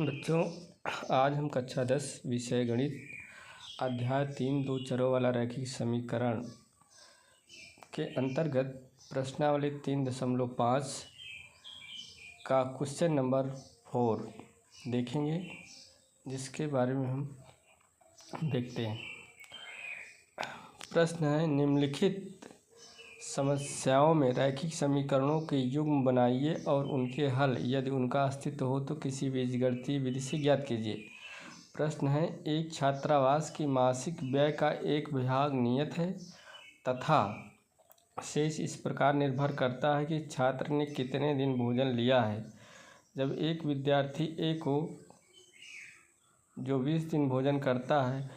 बच्चों, आज हम कक्षा 10 विषय गणित अध्याय 3 दो चरों वाला रैखिक समीकरण के अंतर्गत प्रश्नावली 3.5 का क्वेश्चन नंबर 4 देखेंगे, जिसके बारे में हम देखते हैं। प्रश्न है, निम्नलिखित समस्याओं में रैखिक समीकरणों के युग्म बनाइए और उनके हल, यदि उनका अस्तित्व हो तो किसी बीजगणितीय विधि से ज्ञात कीजिए। प्रश्न है, एक छात्रावास की मासिक व्यय का एक भाग नियत है तथा शेष इस प्रकार निर्भर करता है कि छात्र ने कितने दिन भोजन लिया है। जब एक विद्यार्थी ए को जो 20 दिन भोजन करता है,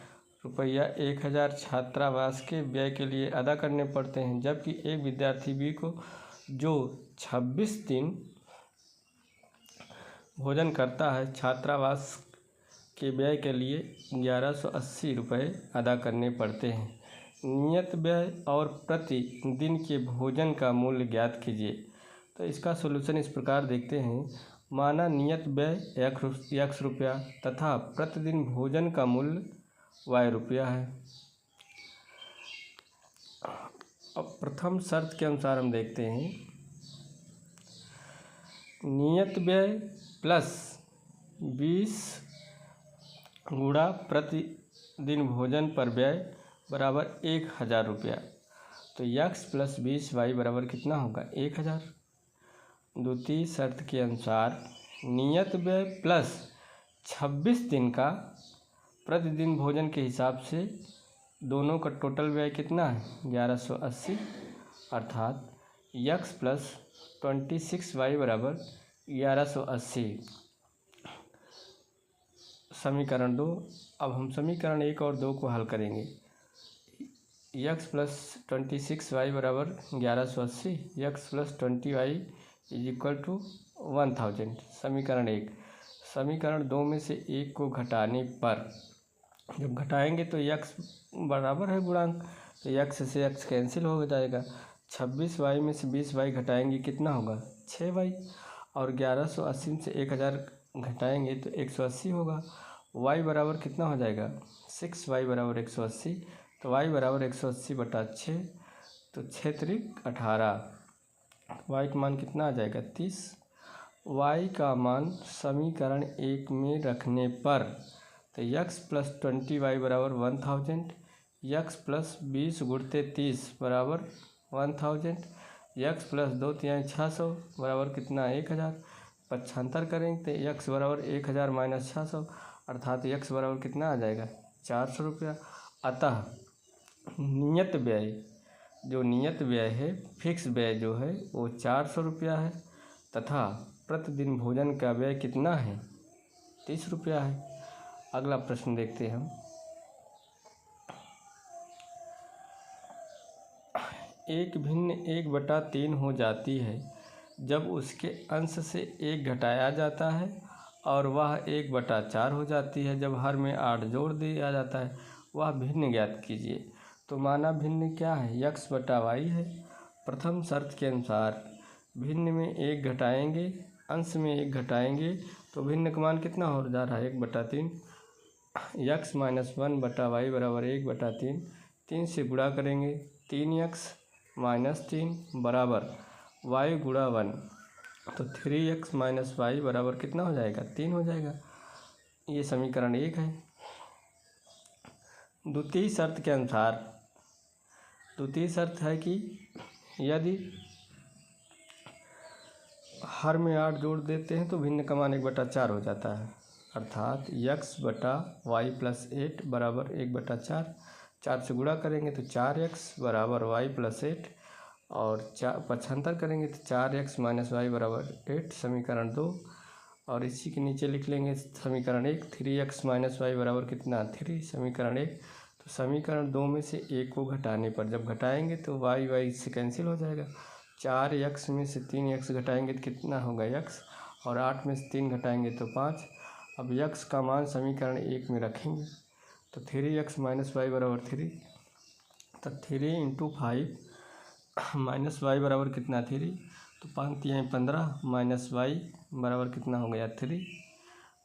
रुपया 1000 छात्रावास के व्यय के लिए अदा करने पड़ते हैं, जबकि एक विद्यार्थी बी को जो 26 दिन भोजन करता है, छात्रावास के व्यय के लिए 1180 रुपये अदा करने पड़ते हैं। नियत व्यय और प्रति दिन के भोजन का मूल्य ज्ञात कीजिए। तो इसका सॉल्यूशन इस प्रकार देखते हैं। माना नियत व्यय x रुपया तथा प्रतिदिन भोजन का मूल्य y रुपया है। अब प्रथम शर्त के अनुसार हम देखते हैं, नियत व्यय प्लस 20 गुणा प्रतिदिन भोजन पर व्यय बराबर 1000 रुपया। तो x प्लस 20y बराबर कितना होगा? 1000। द्वितीय शर्त के अनुसार नियत व्यय प्लस 26 दिन का प्रतिदिन भोजन के हिसाब से दोनों का टोटल व्यय कितना है? 1180, अर्थात x प्लस 26y बराबर 1180। समीकरण 2। अब हम समीकरण 1 और 2 को हल करेंगे। x प्लस 26y बराबर 1180, x plus 20y is equal to 1000। समीकरण 1। समीकरण 2 में से 1 को घटाने पर, जब घटाएंगे तो x बराबर है गुणांक, तो x से x कैंसिल हो जाएगा। 26y में से 20y घटाएंगे, कितना होगा? 6y। और 1180 से 1000 घटाएंगे तो 180 होगा। y बराबर कितना हो जाएगा? 6y बराबर 180। तो y बराबर 180/6, तो 6 त्रिक 18। y का मान कितना आ जाएगा? 30। y का मान समीकरण 1 में रखने पर, तो x प्लस 20y बराबर 1000, x प्लस 20 गुणते 30 बराबर 1000, x प्लस 2 तिहाई 600 बराबर कितना? 1000। पक्षांतर करेंगे तो x बराबर 1000 माइनस 600, अर्थात x बराबर कितना आ जाएगा? 400 रुपया। अतः नियत व्यय है, फिक्स व्यय जो है वो 400 रुपया है तथा प्रतिदिन भोजन का व्यय कितना है? 30 रुपया है। अगला प्रश्न देखते हैं हम। एक भिन्न 1/3 हो जाती है जब उसके अंश से 1 घटाया जाता है, और वह 1/4 हो जाती है जब हर में 8 जोड़ दिया जाता है। वह भिन्न ज्ञात कीजिए। तो माना भिन्न क्या है? x/y है। प्रथम शर्त के अनुसार भिन्न में 1 घटाएंगे, अंश में 1 घटाएंगे, तो भिन्न का मान कितना हो जा रहा है? 1/3। x माइनस 1/y बराबर 1/3। 3 से गुणा करेंगे, 3x माइनस 3 बराबर y गुणा 1, तो 3x माइनस y बराबर कितना हो जाएगा? 3 हो जाएगा। ये समीकरण 1 है। द्वितीय शर्त के अनुसार, द्वितीय शर्त है कि यदि हर में 8 जोड़ देते हैं तो भिन्न का मान 1/4 हो जाता है, अर्थात x/y प्लस 8 बराबर 1/4। 4 से गुणा करेंगे तो 4x बराबर y प्लस 8, और पक्षांतर करेंगे तो 4x माइनस y बराबर 8। समीकरण 2। और इसी के नीचे लिख लेंगे समीकरण 1, 3x माइनस y बराबर कितना? 3। समीकरण 1। तो समीकरण 2 में से 1 को घटाने पर, जब घटाएंगे तो y से कैंसिल हो जाएगा। 4x में से 3x घटाएंगे तो कितना होगा? x, और 8 में से 3 घटाएंगे तो 5। अब x का मान समीकरण 1 में रखेंगे, तो 3x माइनस y बराबर 3, तो 3 इंटू 5 माइनस y बराबर कितना? 3। तो 5 तिहाई 15 माइनस y बराबर कितना हो गया? 3।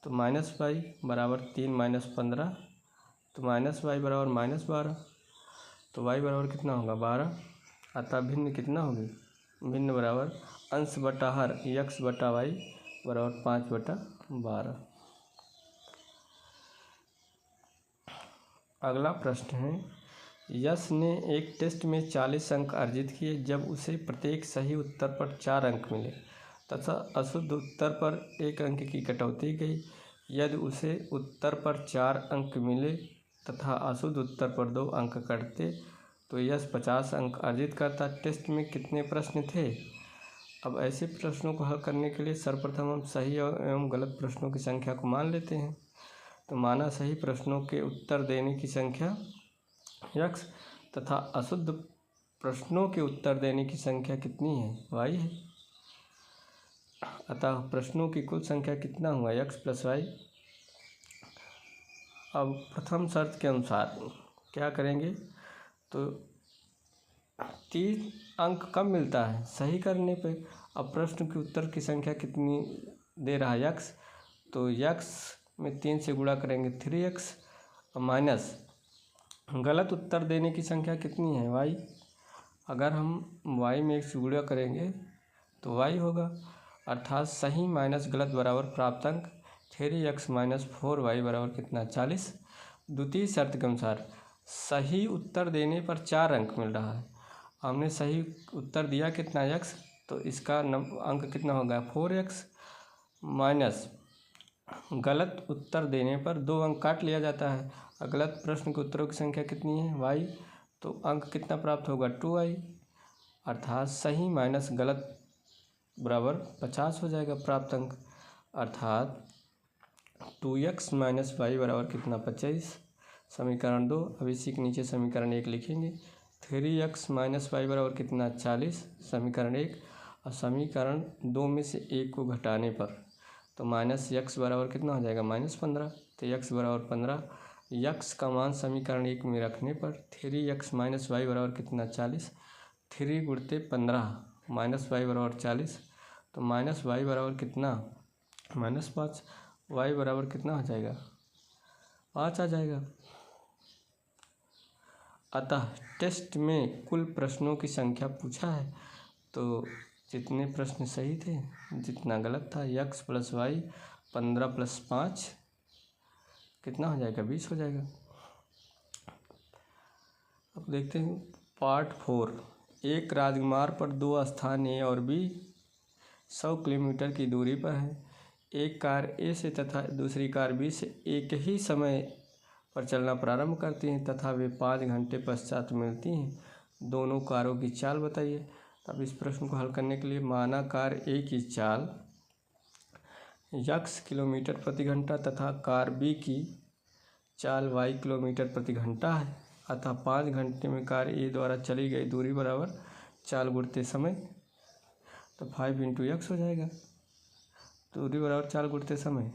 तो माइनस वाई बराबर 3 माइनस 15, तो माइनस वाई बराबर माइनस 12, तो वाई बराबर कितना होगा 12। अतः भिन्न कितना होगी, भिन्न बराबर अंश बटा हर यक्स बटा वाई बराबर 5/12। अगला प्रश्न है, यश ने एक टेस्ट में 40 अंक अर्जित किए जब उसे प्रत्येक सही उत्तर पर 4 अंक मिले तथा अशुद्ध उत्तर पर 1 अंक की कटौती गई। यदि उसे उत्तर पर 4 अंक मिले तथा अशुद्ध उत्तर पर 2 अंक कटते तो यश 50 अंक अर्जित करता। टेस्ट में कितने प्रश्न थे। अब ऐसे प्रश्नों को हल करने के लिए सर्वप्रथम हम सही एवं गलत प्रश्नों की संख्या को मान लेते हैं। तो माना सही प्रश्नों के उत्तर देने की संख्या यक्स तथा अशुद्ध प्रश्नों के उत्तर देने की संख्या कितनी है, वाई है। अतः प्रश्नों की कुल संख्या कितना हुआ, यक्स प्लस वाई। अब प्रथम शर्त के अनुसार क्या करेंगे, तो 3 अंक कब मिलता है, सही करने पे। अब प्रश्न के उत्तर की संख्या कितनी दे रहा है, यक्स, तो यक्स में 3 से गुणा करेंगे 3x माइनस गलत उत्तर देने की संख्या कितनी है, वाई। अगर हम वाई में 1 से गुणा करेंगे तो वाई होगा, अर्थात सही माइनस गलत बराबर प्राप्त अंक 3x माइनस 4y बराबर कितना, 40। द्वितीय शर्त के अनुसार सही उत्तर देने पर 4 अंक मिल रहा है। हमने सही उत्तर दिया कितना, x, तो इसका अंक कितना होगा 4x माइनस गलत उत्तर देने पर 2 अंक काट लिया जाता है। और गलत प्रश्न के उत्तरों की संख्या कितनी है, y, तो अंक कितना प्राप्त होगा 2y, अर्थात सही माइनस गलत बराबर 50 हो जाएगा प्राप्त अंक, अर्थात 2x माइनस वाई बराबर कितना 25। समीकरण 2। अब इसी के नीचे समीकरण 1 लिखेंगे। 3x माइनस वाई बराबर कितना 40, समीकरण 1। और समीकरण 2 में से 1 को घटाने पर तो माइनस यक्स बराबर कितना हो जाएगा -15, तो यक्स बराबर 15। यक्स का मान समीकरण 1 में रखने पर 3x माइनस वाई बराबर कितना 40, 3 गुणते 15 माइनस वाई बराबर 40, तो माइनस वाई बराबर कितना -5, वाई बराबर कितना हो जाएगा 5 आ जाएगा। अतः टेस्ट में कुल प्रश्नों की संख्या पूछा है तो जितने प्रश्न सही थे जितना गलत था, यक्स प्लस वाई 15 प्लस 5 कितना हो जाएगा 20 हो जाएगा। अब देखते हैं पार्ट 4। एक राजमार्ग पर 2 स्थान ए और बी 100 किलोमीटर की दूरी पर है। एक कार ए से तथा दूसरी कार बी से एक ही समय पर चलना प्रारंभ करती हैं तथा वे 5 घंटे पश्चात मिलती हैं। दोनों कारों की चाल बताइए। अब इस प्रश्न को हल करने के लिए माना कार ए की चाल x किलोमीटर प्रति घंटा तथा कार बी की चाल y किलोमीटर प्रति घंटा है। अतः 5 घंटे में कार ए द्वारा चली गई दूरी बराबर चाल गुणते समय, तो 5 × x हो जाएगा, दूरी बराबर चाल गुणते समय।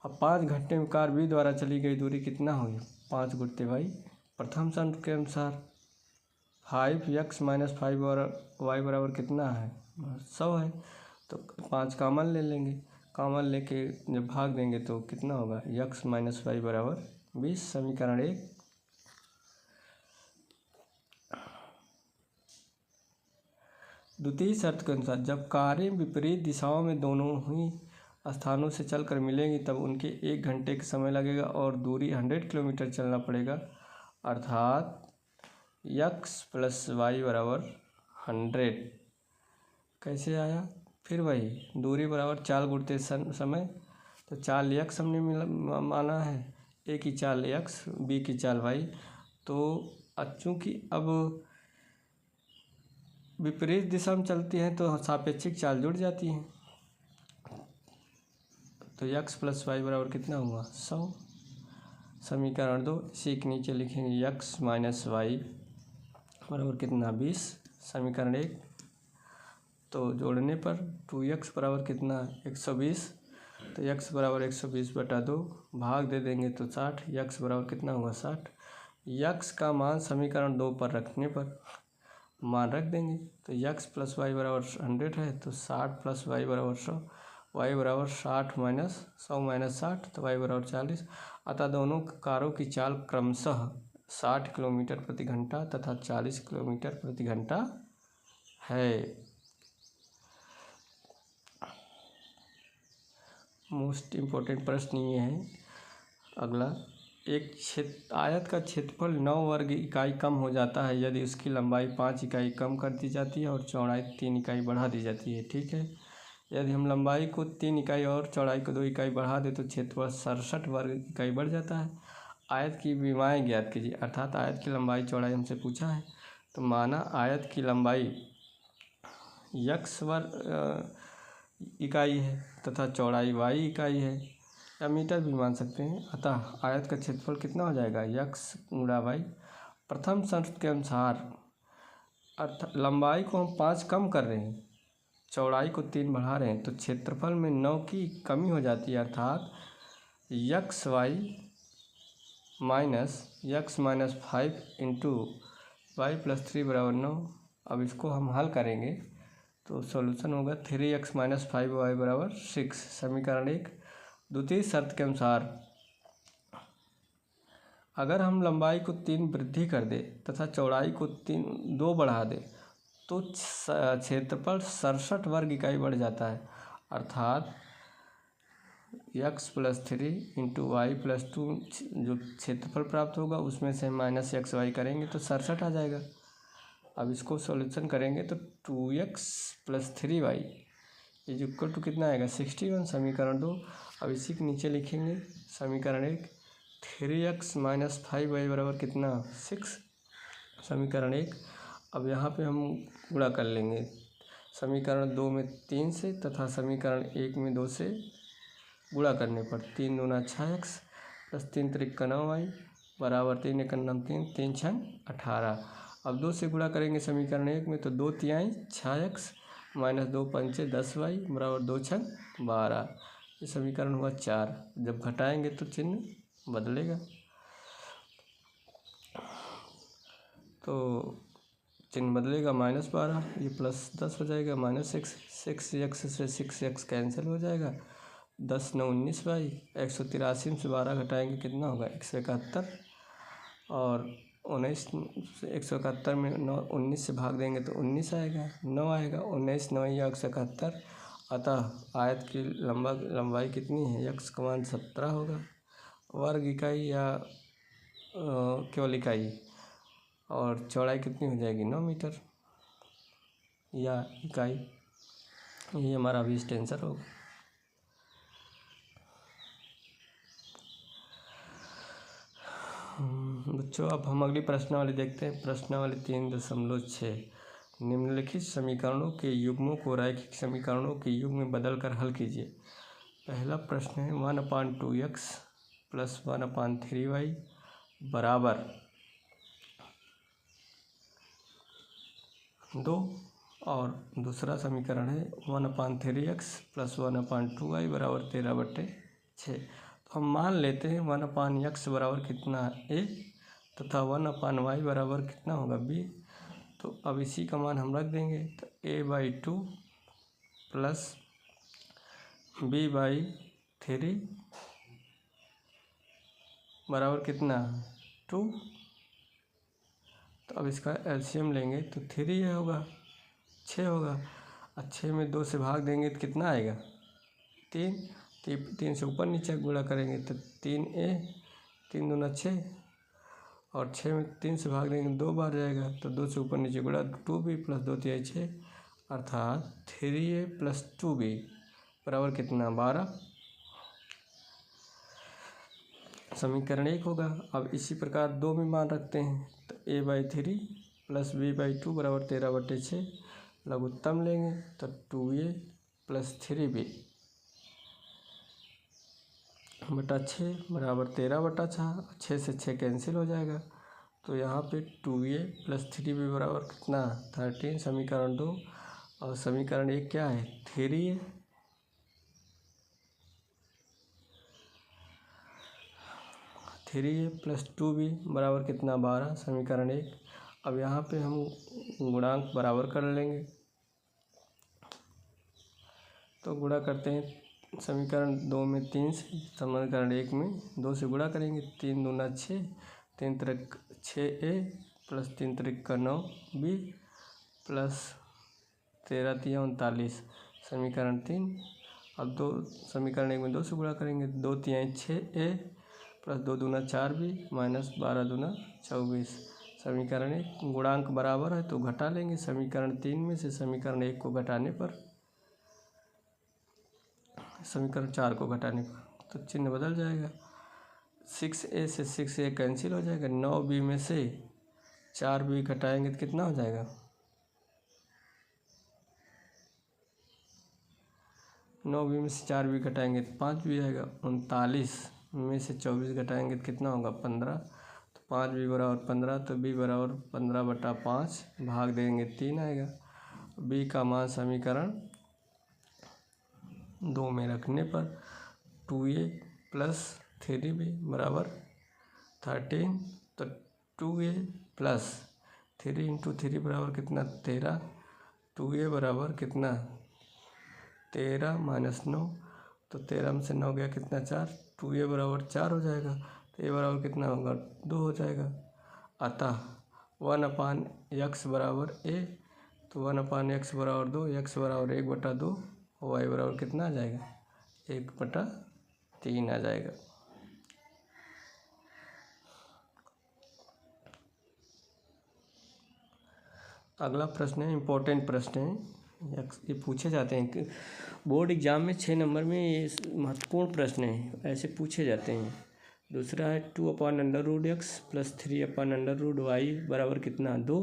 अब 5 घंटे में कार बी द्वारा चली गई दूरी कितना होगी, 5 गुणते y। प्रथम शर्त के अनुसार 5x माइनस 5y बराबर कितना है 100 है, तो 5 कॉमन ले लेंगे। कॉमन लेके जब भाग देंगे तो कितना होगा x माइनस वाई बराबर 20, समीकरण 1। द्वितीय शर्त के अनुसार जब कारें विपरीत दिशाओं में दोनों ही स्थानों से चलकर मिलेंगी तब उनके 1 घंटे का समय लगेगा और दूरी 100 किलोमीटर चलना पड़ेगा, अर्थात x प्लस वाई बराबर 100। कैसे आया, फिर वही दूरी बराबर चाल गुणते समय, तो चाल x हमने माना है, ए की चाल x, बी की चाल y। तो चूँकि अब विपरीत दिशा में चलती हैं तो सापेक्षिक चाल जुड़ जाती हैं, तो x प्लस वाई बराबर कितना हुआ 100, समीकरण 2। इसी के नीचे लिखेंगे x माइनस वाई बराबर कितना 20, समीकरण 1। तो जोड़ने पर 2x बराबर कितना 120, तो x बराबर 120/2 भाग दे देंगे तो 60, x बराबर कितना हुआ 60। x का मान समीकरण 2 पर रखने पर मान रख देंगे, तो x प्लस वाई बराबर 100 है, तो 60 प्लस वाई बराबर 100, y बराबर 60 माइनस 100 माइनस 60 तो y बराबर 40। अतः दोनों कारों की चाल क्रमशः 60 किलोमीटर प्रति घंटा तथा 40 किलोमीटर प्रति घंटा है। मोस्ट इम्पोर्टेंट प्रश्न ये है। अगला, एक आयत का क्षेत्रफल 9 वर्ग इकाई कम हो जाता है यदि उसकी लंबाई 5 इकाई कम कर दी जाती है और चौड़ाई 3 इकाई बढ़ा दी जाती है। ठीक है, यदि हम लंबाई को 3 इकाई और चौड़ाई को 2 इकाई बढ़ा दें तो क्षेत्रफल 67 वर्ग इकाई बढ़ जाता है। आयत की विमाएँ ज्ञात कीजिए, अर्थात आयत की लंबाई चौड़ाई हमसे पूछा है। तो माना आयत की लंबाई x वर्ग इकाई है तथा चौड़ाई y इकाई है, या मीटर भी मान सकते हैं। अतः आयत का क्षेत्रफल कितना हो जाएगा, x गुणा y। प्रथम शर्त के अनुसार लंबाई को हम 5 कम कर रहे हैं, चौड़ाई को 3 बढ़ा रहे हैं, तो क्षेत्रफल में 9 की कमी हो जाती है, अर्थात x minus 5 into y plus 3 बराबर 9। अब इसको हम हल करेंगे तो सॉल्यूशन होगा 3x माइनस 5y बराबर 6, समीकरण 1। द्वितीय शर्त के अनुसार अगर हम लंबाई को 3 वृद्धि कर दें तथा चौड़ाई को 2 बढ़ा दें तो क्षेत्रफल 67 वर्ग इकाई बढ़ जाता है, अर्थात x plus 3 into y plus 2 जो क्षेत्रफल प्राप्त होगा उसमें से माइनस XY करेंगे तो 67 आ जाएगा। अब इसको सॉल्यूशन करेंगे तो 2x plus 3y is equal to कितना आएगा, 61, समीकरण 2। अब इसी के नीचे लिखेंगे समीकरण 1, 3x माइनस 5y बराबर कितना, 6, समीकरण 1। अब यहाँ पे हम गुणा कर लेंगे समीकरण 2 में 3 से तथा समीकरण 1 में 2 से गुणा करने पर 3 दूना 6x प्लस 3 त्रिका 9y बराबर 3 एक 9 3, 3 6 18। अब 2 से गुणा करेंगे समीकरण 1 में तो 2 तिहाई 6x माइनस 2 पंचे 10y बराबर 2 6 12। ये समीकरण हुआ 4। जब घटाएंगे तो चिन्ह बदलेगा, तो चिन्ह बदलेगा -12, ये प्लस 10 हो जाएगा -6x से 6x कैंसिल हो जाएगा, 10 9 19y 183 में से 12 घटाएंगे कितना होगा, 171। और 19 से 171 में 19 से भाग देंगे तो 19 आएगा, 9 आएगा, 19 9 या 171। अतः आयत की लंबाई कितनी है, x का मान 17 होगा। वर्ग इकाई या केवल इकाई, और चौड़ाई कितनी हो जाएगी, 9 मीटर या इकाई। ये हमारा अभी आंसर होगा। बच्चों अब हम अगली प्रश्नावली देखते हैं। प्रश्नावली 3.6, निम्नलिखित समीकरणों के युग्मों को रैखिक समीकरणों के युग्म में बदलकर हल कीजिए। पहला प्रश्न है 1/2x प्लस 1/3y बराबर 2, और दूसरा समीकरण है 1/3x प्लस 1/2y बराबर 13/6। तो हम मान लेते हैं 1/x बराबर कितना, a, तथा 1/y बराबर कितना होगा, b। तो अब इसी का मान हम रख देंगे, तो a/2 प्लस b/3 बराबर कितना, 2। तो अब इसका एलसीएम लेंगे तो 3 होगा, 6 होगा, और 6 में 2 से भाग देंगे तो कितना आएगा, 3। 3 से ऊपर नीचे गुणा करेंगे तो 3a, 3 दूना 6, और 6 में 3 से भाग देंगे 2 बार जाएगा, तो 2 से ऊपर नीचे गुणा 2b प्लस 2 तिहाई 6, अर्थात 3a प्लस 2b बराबर कितना, 12, समीकरण 1 होगा। अब इसी प्रकार 2 में मान रखते हैं, तो a/3 प्लस b/2 बराबर 13/6, लघुत्तम लेंगे तो 2a प्लस 3b बटा 6 बराबर 13/6, 6 से 6 कैंसिल हो जाएगा, तो यहाँ पे 2a प्लस 3b बराबर कितना, 13, समीकरण 2। और समीकरण 1 क्या है, 3a प्लस 2b बराबर कितना, 12, समीकरण 1। अब यहाँ पे हम गुणांक बराबर कर लेंगे, तो गुणा करते हैं समीकरण 2 में 3 से, समीकरण 1 में 2 से गुणा करेंगे। 3 दूना 6, 3 त्रिक 6a प्लस 3 त्रिक का 9b प्लस 13 तिया 39, समीकरण 3। अब दो समीकरण 1 में 2 से गुणा करेंगे। 2 तिया 6a प्लस 2 दूना 4b माइनस 12 दूना 24, समीकरण 1। गुणांक बराबर है तो घटा लेंगे। समीकरण 3 में से समीकरण 1 को घटाने पर, समीकरण 4 को घटाने पर तो चिन्ह बदल जाएगा। 6a से 6a कैंसिल हो जाएगा। 9b में से 4b घटाएंगे तो कितना हो जाएगा? 9b में से 4b घटाएंगे तो 5b आएगा। 39 में से 24 घटाएंगे तो कितना होगा? 15। तो 5b बराबर 15, तो b बराबर 15/5 भाग देंगे 3 आएगा। b का मान समीकरण 2 में रखने पर 2a प्लस 3b बराबर 13, तो 2a प्लस 3 इंटू 3 बराबर कितना? 13। 2a बराबर कितना? 13 माइनस 9, तो 13 में से 9 गया कितना? 4। 2a बराबर 4 हो जाएगा। तो a बराबर कितना होगा? 2 हो जाएगा। अतः 1/x बराबर a, तो 1/x बराबर 2, x बराबर 1/2, y बराबर कितना आ जाएगा? 1/3 आ जाएगा। अगला प्रश्न है, इम्पोर्टेंट प्रश्न है, ये पूछे जाते हैं कि बोर्ड एग्जाम में 6 नंबर में ये महत्वपूर्ण प्रश्न है, ऐसे पूछे जाते हैं। दूसरा है 2/√x प्लस 3/√y बराबर कितना? 2।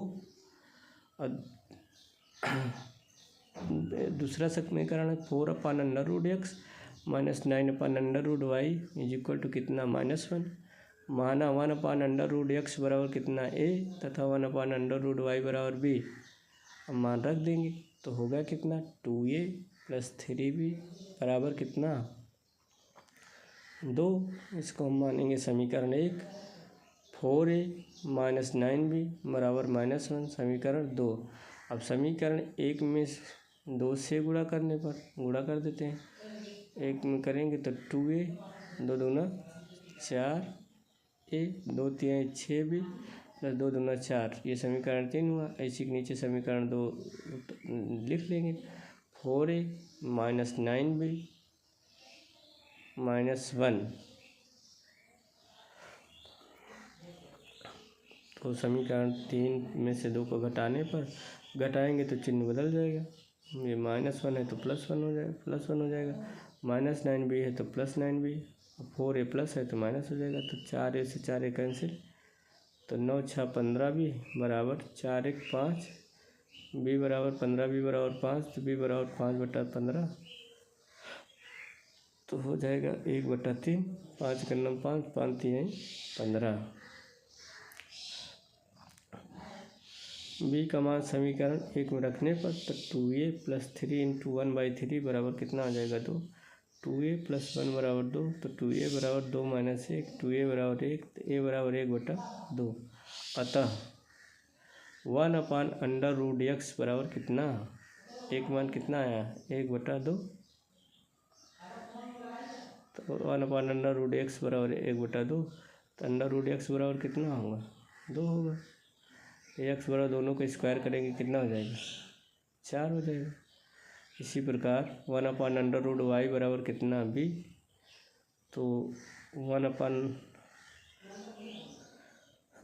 और दूसरा समीकरण है 4/√x minus 9/√y is equal to कितना? -1। माना 1/√x बराबर कितना? a तथा 1/√y बराबर b। अब मान रख देंगे तो होगा कितना? 2a प्लस 3b बराबर कितना? 2। इसको हम मानेंगे समीकरण 1। 4a माइनस 9b बराबर -1, समीकरण 2। अब समीकरण 1 में 2 से गुणा करने पर गुणा कर देते हैं। 1 में करेंगे तो 2a, 2 दूना 4a, 2 तिया 6b प्लस 2 दूना 4, ये समीकरण 3 हुआ। इसी के नीचे समीकरण 2 लिख लेंगे। 4a माइनस 9b -1, तो समीकरण 3 में से 2 को घटाने पर, घटाएंगे तो चिन्ह बदल जाएगा। ये -1 है तो +1 हो जाएगा, +1 हो जाएगा। -9b है तो +9b, 4a प्लस है तो माइनस हो जाएगा। तो 4a से 4a कैंसिल, तो 9 6 15b बराबर 4 1 5, b बराबर 15b बराबर 5, तो b बराबर 5/15, तो हो जाएगा 1/3। 5 का 9 5, 5 3 15। b का मान समीकरण 1 में रखने पर तो 2a प्लस 3 इंटू 1/3 बराबर कितना आ जाएगा? 2। 2a प्लस 1 बराबर 2, तो 2a बराबर 2 माइनस 1, 2a बराबर 1, तो a बराबर 1/2। अतः 1/√x बराबर कितना? एक मान कितना आया? 1/2। तो 1/√x बराबर 1/2, तो √x बराबर कितना होगा? 2 होगा। x बराबर दोनों को स्क्वायर करेंगे कितना हो जाएगा? 4 हो जाएगा। इसी प्रकार 1/√y बराबर कितना? b, तो 1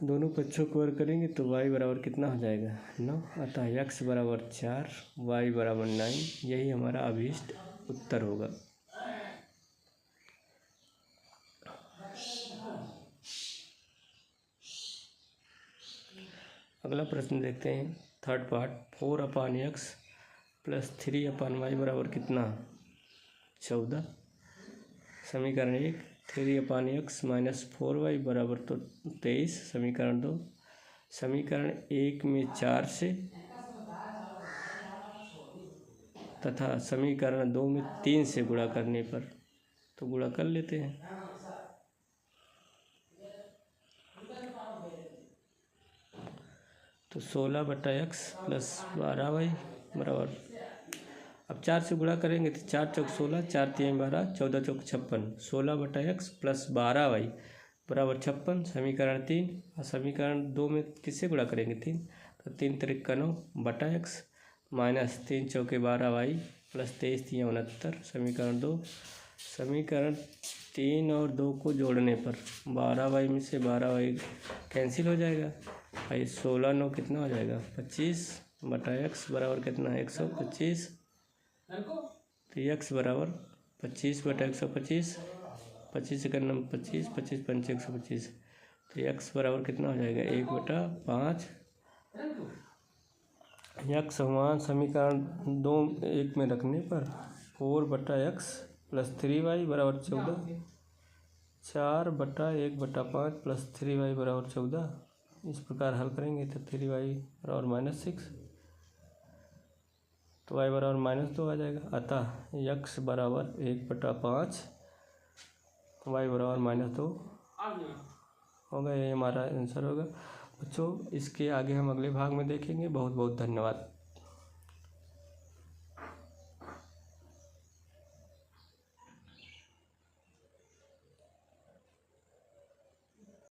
दोनों पक्षों को वर्ग करेंगे तो y बराबर कितना हो जाएगा? 9। अतः x बराबर 4, y बराबर 9, यही हमारा अभीष्ट उत्तर होगा। अगला प्रश्न देखते हैं, third part. 4/x plus 3/y बराबर कितना? 14। समीकरण 1। 3/x माइनस 4y बराबर तो 23, समीकरण 2। समीकरण 1 में 4 से तथा समीकरण 2 में 3 से गुणा करने पर, तो गुणा कर लेते हैं। तो 16/x प्लस 12y बराबर, अब 4 से गुणा करेंगे तो 4 चौक 16, 4 3 12, 14 चौक 56, 16/x प्लस 12y बराबर 56। समीकरण 3 और समीकरण 2 में किससे गुणा करेंगे 3, तो 3 त्रिक 9/x माइनस 3 चौके 12y प्लस 23 3 69। समीकरण 2, समीकरण 3 और 2 को जोड़ने पर 12y में से 12y कैंसिल हो जाएगा भाई। 16 9 कितना हो जाएगा 25/x बराबर कितना 125। तो x बराबर 25/125, 25 से करना 25, 25 पंच 125। तो x बराबर कितना हो जाएगा 1/5। x समान समीकरण 2 1 में रखने पर 4/x प्लस 3y बराबर 14, 4/1/5 प्लस 3y बराबर 14। इस प्रकार हल करेंगे तो 3y बराबर -6, तो y बराबर -2 आ जाएगा। अतः x बराबर 1/5, y बराबर -2 होगा। ये हमारा आंसर होगा। बच्चों इसके आगे हम अगले भाग में देखेंगे। बहुत बहुत धन्यवाद।